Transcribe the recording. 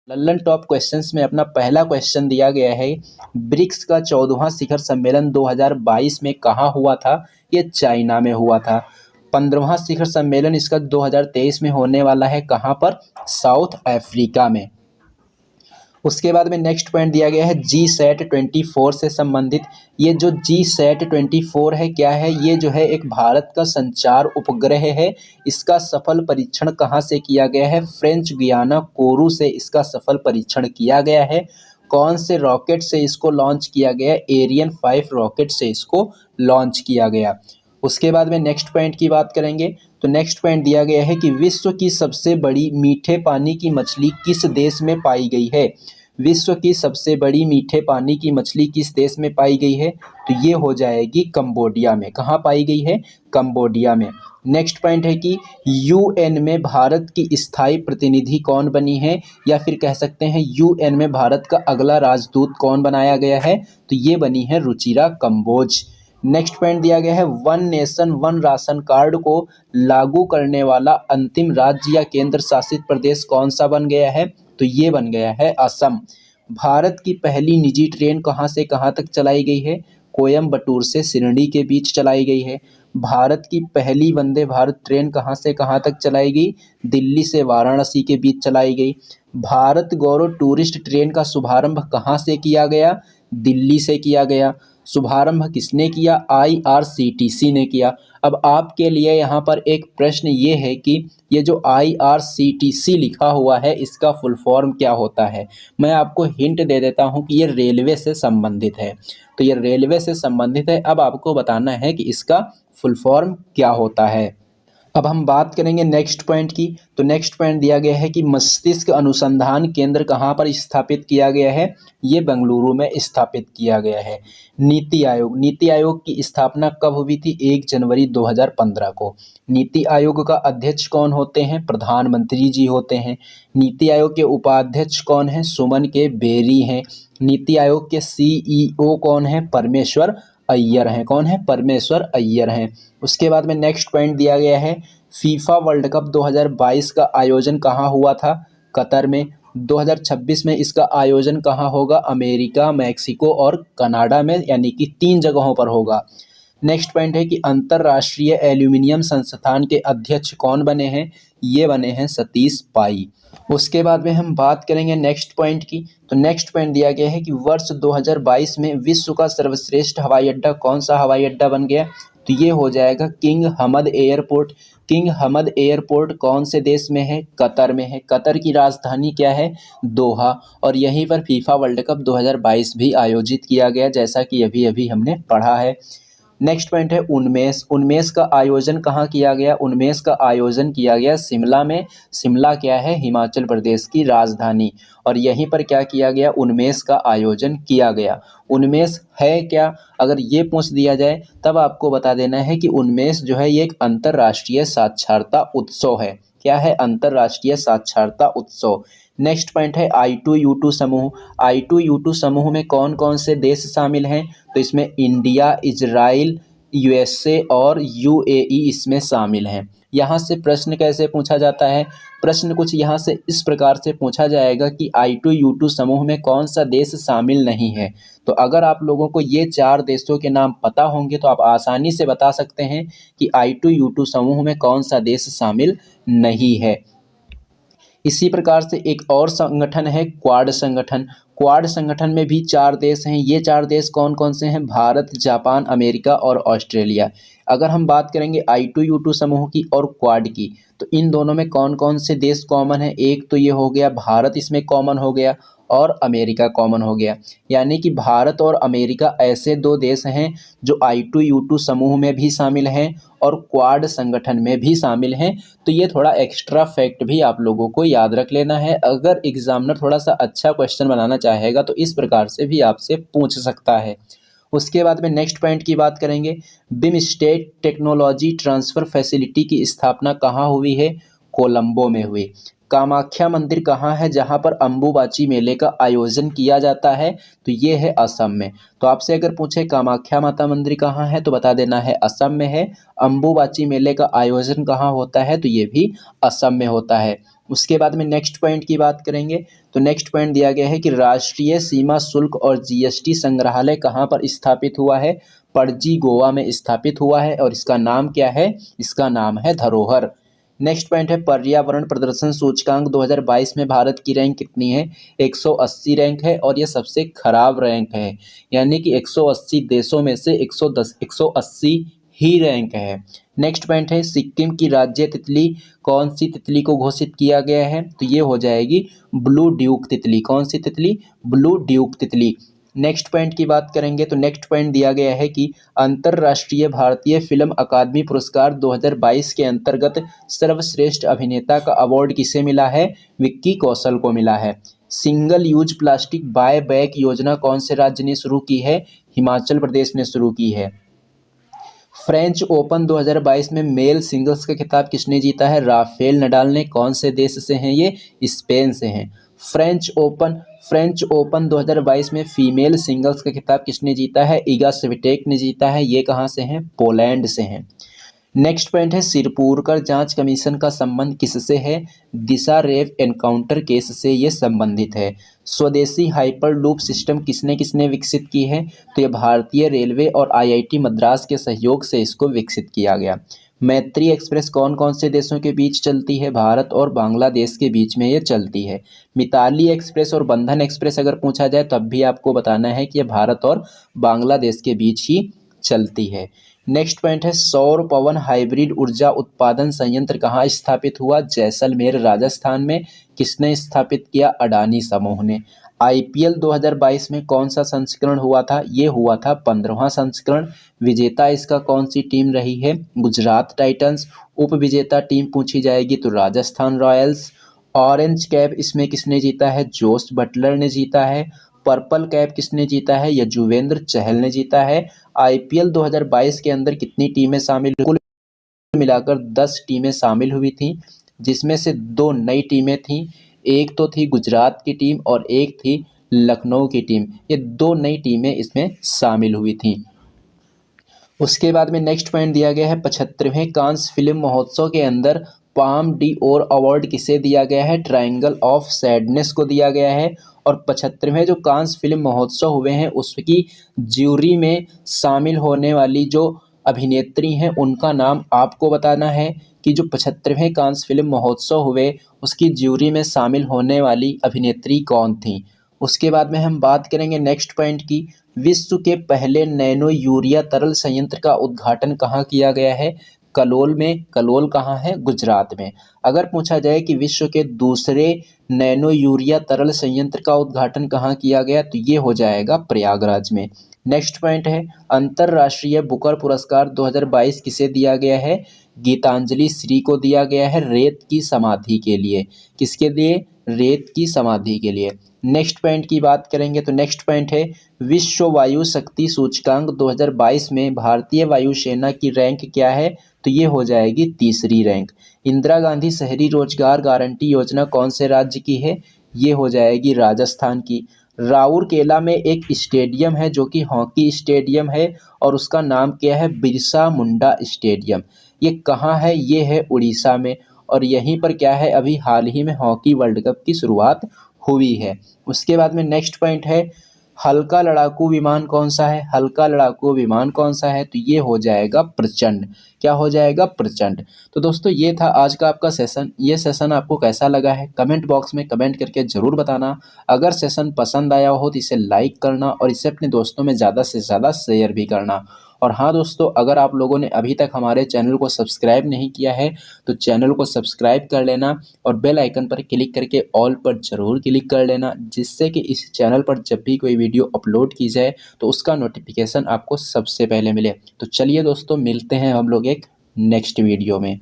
Lallan top questions में अपना पहला क्वेश्चन दिया गया है। ब्रिक्स का 14वां शिखर सम्मेलन 2022 में कहाँ हुआ था? ये चाइना में हुआ था। 15वां शिखर सम्मेलन इसका 2023 में होने वाला है। कहाँ पर? साउथ अफ्रीका में। उसके बाद में नेक्स्ट पॉइंट दिया गया है GSAT-24 से संबंधित। ये जो GSAT-24 है क्या है? ये जो है एक भारत का संचार उपग्रह है। इसका सफल परीक्षण कहाँ से किया गया है? फ्रेंच गुयाना कोरू से इसका सफल परीक्षण किया गया है। कौन से रॉकेट से इसको लॉन्च किया गया? एरियन 5 रॉकेट से इसको लॉन्च किया गया। उसके बाद में नेक्स्ट पॉइंट की बात करेंगे तो नेक्स्ट पॉइंट दिया गया है कि विश्व की सबसे बड़ी मीठे पानी की मछली किस देश में पाई गई है? विश्व की सबसे बड़ी मीठे पानी की मछली किस देश में पाई गई है? तो ये हो जाएगी कंबोडिया में। कहाँ पाई गई है? कंबोडिया में। नेक्स्ट पॉइंट है कि यूएन में भारत की स्थायी प्रतिनिधि कौन बनी है, या फिर कह सकते हैं यूएन में भारत का अगला राजदूत कौन बनाया गया है? तो ये बनी है रुचिरा कंबोज। नेक्स्ट पॉइंट दिया गया है one nation one ration card को लागू करने वाला अंतिम राज्य या केंद्र शासित प्रदेश कौन सा बन गया है? तो ये बन गया है असम। भारत की पहली निजी ट्रेन कहाँ से कहाँ तक चलाई गई है? कोयम्बटूर से शिरडी के बीच चलाई गई है। भारत की पहली वंदे भारत ट्रेन कहाँ से कहाँ तक चलाई गई? दिल्ली से वाराणसी के बीच चलाई गई। भारत गौरव टूरिस्ट ट्रेन का शुभारंभ कहाँ से किया गया? दिल्ली से किया गया। शुभारंभ किसने किया? IRCTC ने किया। अब आपके लिए यहाँ पर एक प्रश्न ये है कि ये जो IRCTC लिखा हुआ है इसका फुल फॉर्म क्या होता है? मैं आपको हिंट दे देता हूँ कि ये रेलवे से संबंधित है। तो ये रेलवे से संबंधित है। अब आपको बताना है कि इसका फुल फॉर्म क्या होता है। अब हम बात करेंगे नेक्स्ट पॉइंट की। तो नेक्स्ट पॉइंट दिया गया है कि मस्तिष्क अनुसंधान केंद्र कहाँ पर स्थापित किया गया है? ये बेंगलुरु में स्थापित किया गया है। नीति आयोग की स्थापना कब हुई थी? 1 जनवरी 2015 को। नीति आयोग का अध्यक्ष कौन होते हैं? प्रधानमंत्री जी होते हैं। नीति आयोग के उपाध्यक्ष कौन हैं? सुमन के बेरी हैं। नीति आयोग के CEO कौन है? परमेश्वर अय्यर हैं। कौन है? परमेश्वर अय्यर हैं। उसके बाद में नेक्स्ट पॉइंट दिया गया है फीफा वर्ल्ड कप 2022 का आयोजन कहाँ हुआ था? कतर में। 2026 में इसका आयोजन कहाँ होगा? अमेरिका, मैक्सिको और कनाडा में, यानी कि 3 जगहों पर होगा। नेक्स्ट पॉइंट है कि अंतर्राष्ट्रीय एल्यूमिनियम संस्थान के अध्यक्ष कौन बने हैं? ये बने हैं सतीश पाई। उसके बाद में हम बात करेंगे नेक्स्ट पॉइंट की। तो नेक्स्ट पॉइंट दिया गया है कि वर्ष 2022 में विश्व का सर्वश्रेष्ठ हवाई अड्डा कौन सा हवाई अड्डा बन गया? तो ये हो जाएगा किंग हमद एयरपोर्ट। किंग हमद एयरपोर्ट कौन से देश में है? कतर में है। कतर की राजधानी क्या है? दोहा। और यहीं पर फीफा वर्ल्ड कप 2022 भी आयोजित किया गया, जैसा कि अभी अभी हमने पढ़ा है। नेक्स्ट पॉइंट है उन्मेष। उन्मेष का आयोजन कहाँ किया गया? उन्मेष का आयोजन किया गया शिमला में। शिमला क्या है? हिमाचल प्रदेश की राजधानी। और यहीं पर क्या किया गया? उन्मेष का आयोजन किया गया। उन्मेष है क्या? अगर ये पूछ दिया जाए तब आपको बता देना है कि उन्मेष जो है ये एक अंतर्राष्ट्रीय साक्षरता उत्सव है। क्या है? अंतर्राष्ट्रीय साक्षरता उत्सव। नेक्स्ट पॉइंट है I2U2 समूह। I2U2 समूह में कौन कौन से देश शामिल हैं? तो इसमें इंडिया, इजराइल, USA और UAE इसमें शामिल हैं। यहाँ से प्रश्न कैसे पूछा जाता है? प्रश्न कुछ यहाँ से इस प्रकार से पूछा जाएगा कि I2U2 समूह में कौन सा देश शामिल नहीं है। तो अगर आप लोगों को ये 4 देशों के नाम पता होंगे तो आप आसानी से बता सकते हैं कि I2U2 समूह में कौन सा देश शामिल नहीं है। इसी प्रकार से एक और संगठन है क्वाड संगठन। क्वाड संगठन में भी 4 देश हैं। ये 4 देश कौन कौन से हैं? भारत, जापान, अमेरिका और ऑस्ट्रेलिया। अगर हम बात करेंगे I2U2 समूह की और क्वाड की, तो इन दोनों में कौन कौन से देश कॉमन है? एक तो ये हो गया भारत, इसमें कॉमन हो गया, और अमेरिका कॉमन हो गया। यानी कि भारत और अमेरिका ऐसे 2 देश हैं जो I2U2 समूह में भी शामिल हैं और क्वाड संगठन में भी शामिल हैं। तो ये थोड़ा एक्स्ट्रा फैक्ट भी आप लोगों को याद रख लेना है। अगर एग्जामिनर थोड़ा सा अच्छा क्वेश्चन बनाना चाहेगा तो इस प्रकार से भी आपसे पूछ सकता है। उसके बाद में नेक्स्ट पॉइंट की बात करेंगे। बिमस्टेक टेक्नोलॉजी ट्रांसफ़र फैसिलिटी की स्थापना कहाँ हुई है? कोलंबो में हुई। कामाख्या मंदिर कहाँ है जहाँ पर अम्बुबाची मेले का आयोजन किया जाता है? तो ये है असम में। तो आपसे अगर पूछे कामाख्या माता मंदिर कहाँ है तो बता देना है असम में है। अम्बुबाची मेले का आयोजन कहाँ होता है? तो ये भी असम में होता है। उसके बाद में नेक्स्ट पॉइंट की बात करेंगे तो नेक्स्ट पॉइंट दिया गया है कि राष्ट्रीय सीमा शुल्क और जीएसटी संग्रहालय कहाँ पर स्थापित हुआ है। पणजी गोवा में स्थापित हुआ है और इसका नाम क्या है, इसका नाम है धरोहर। नेक्स्ट पॉइंट है पर्यावरण प्रदर्शन सूचकांक 2022 में भारत की रैंक कितनी है। 180 रैंक है और यह सबसे खराब रैंक है, यानी कि 180 देशों में से 180 ही रैंक है। नेक्स्ट पॉइंट है सिक्किम की राज्य तितली कौन सी तितली को घोषित किया गया है, तो ये हो जाएगी ब्लू ड्यूक तितली। कौन सी तितली, ब्लू ड्यूक तितली। नेक्स्ट पॉइंट की बात करेंगे तो नेक्स्ट पॉइंट दिया गया है कि अंतर्राष्ट्रीय भारतीय फिल्म अकादमी पुरस्कार 2022 के अंतर्गत सर्वश्रेष्ठ अभिनेता का अवार्ड किसे मिला है, विक्की कौशल को मिला है। Single use plastic buy back योजना कौन से राज्य ने शुरू की है, हिमाचल प्रदेश ने शुरू की है। फ्रेंच ओपन 2022 में मेल सिंगल्स का खिताब किसने जीता है, राफेल नडाल ने। कौन से देश से हैं ये, स्पेन से हैं। फ्रेंच ओपन 2022 में फीमेल सिंगल्स का खिताब किसने जीता है, इगा स्विटेक ने जीता है। ये कहाँ से हैं, पोलैंड से हैं। नेक्स्ट पॉइंट है सिरपुरकर जांच कमीशन का संबंध किससे है, दिशा रेव एनकाउंटर केस से ये संबंधित है। स्वदेशी हाइपरलूप सिस्टम किसने किसने विकसित की है, तो ये भारतीय रेलवे और आईआईटी मद्रास के सहयोग से इसको विकसित किया गया। मैत्री एक्सप्रेस कौन कौन से देशों के बीच चलती है, भारत और बांग्लादेश के बीच में ये चलती है। मिताली एक्सप्रेस और बंधन एक्सप्रेस अगर पूछा जाए तब भी आपको बताना है कि ये भारत और बांग्लादेश के बीच ही चलती है। नेक्स्ट पॉइंट है सौर पवन हाइब्रिड ऊर्जा उत्पादन संयंत्र कहाँ स्थापित हुआ, जैसलमेर राजस्थान में। किसने स्थापित किया, अडानी समूह ने। आईपीएल 2022 में कौन सा संस्करण हुआ था, ये हुआ था 15वां संस्करण। विजेता इसका कौन सी टीम रही है, गुजरात टाइटंस। उप विजेता टीम पूछी जाएगी तो राजस्थान रॉयल्स। ऑरेंज कैप इसमें किसने जीता है, जोस बटलर ने जीता है। पर्पल कैप किसने जीता है, युजवेंद्र चहल ने जीता है। आईपीएल 2022 के अंदर कितनी टीमें शामिल, कुल मिलाकर 10 टीमें शामिल हुई थीं, जिसमें से 2 नई टीमें थीं। एक तो थी गुजरात की टीम और एक थी लखनऊ की टीम। ये 2 नई टीमें इसमें शामिल हुई थीं। उसके बाद में नेक्स्ट पॉइंट दिया गया है 75वें कांस फिल्म महोत्सव के अंदर पाम डी ओर अवार्ड किसे दिया गया है, ट्रायंगल ऑफ सैडनेस को दिया गया है। और 75वें जो कांस फिल्म महोत्सव हुए हैं उसकी ज्यूरी में शामिल होने वाली जो अभिनेत्री हैं उनका नाम आपको बताना है कि जो 75वें कांस फिल्म महोत्सव हुए उसकी ज्यूरी में शामिल होने वाली अभिनेत्री कौन थी। उसके बाद में हम बात करेंगे नेक्स्ट पॉइंट की, विश्व के पहले नैनो यूरिया तरल संयंत्र का उद्घाटन कहाँ किया गया है, कलोल में। कलोल कहाँ है, गुजरात में। अगर पूछा जाए कि विश्व के दूसरे नैनो यूरिया तरल संयंत्र का उद्घाटन कहाँ किया गया तो ये हो जाएगा प्रयागराज में। नेक्स्ट पॉइंट है अंतर्राष्ट्रीय बुकर पुरस्कार 2022 किसे दिया गया है, गीतांजलि श्री को दिया गया है रेत की समाधि के लिए। किसके लिए, रेत की समाधि के लिए। नेक्स्ट पॉइंट की बात करेंगे तो नेक्स्ट पॉइंट है विश्व वायु शक्ति सूचकांक 2022 में भारतीय वायुसेना की रैंक क्या है, तो ये हो जाएगी तीसरी रैंक। इंदिरा गांधी शहरी रोजगार गारंटी योजना कौन से राज्य की है, ये हो जाएगी राजस्थान की। राउरकेला में एक स्टेडियम है जो कि हॉकी स्टेडियम है और उसका नाम क्या है, बिरसा मुंडा स्टेडियम। ये कहाँ है, ये है उड़ीसा में। और यहीं पर क्या है, अभी हाल ही में हॉकी वर्ल्ड कप की शुरुआत हुई है। उसके बाद में नेक्स्ट पॉइंट है हल्का लड़ाकू विमान कौन सा है, हल्का लड़ाकू विमान कौन सा है, तो ये हो जाएगा प्रचंड। क्या हो जाएगा, प्रचंड। तो दोस्तों ये था आज का आपका सेशन। ये सेशन आपको कैसा लगा है कमेंट बॉक्स में कमेंट करके ज़रूर बताना। अगर सेशन पसंद आया हो तो इसे लाइक करना और इसे अपने दोस्तों में ज़्यादा से ज़्यादा शेयर भी करना। और हाँ दोस्तों, अगर आप लोगों ने अभी तक हमारे चैनल को सब्सक्राइब नहीं किया है तो चैनल को सब्सक्राइब कर लेना और बेल आइकन पर क्लिक करके ऑल पर ज़रूर क्लिक कर लेना, जिससे कि इस चैनल पर जब भी कोई वीडियो अपलोड की जाए तो उसका नोटिफिकेशन आपको सबसे पहले मिले। तो चलिए दोस्तों, मिलते हैं हम लोग एक नेक्स्ट वीडियो में।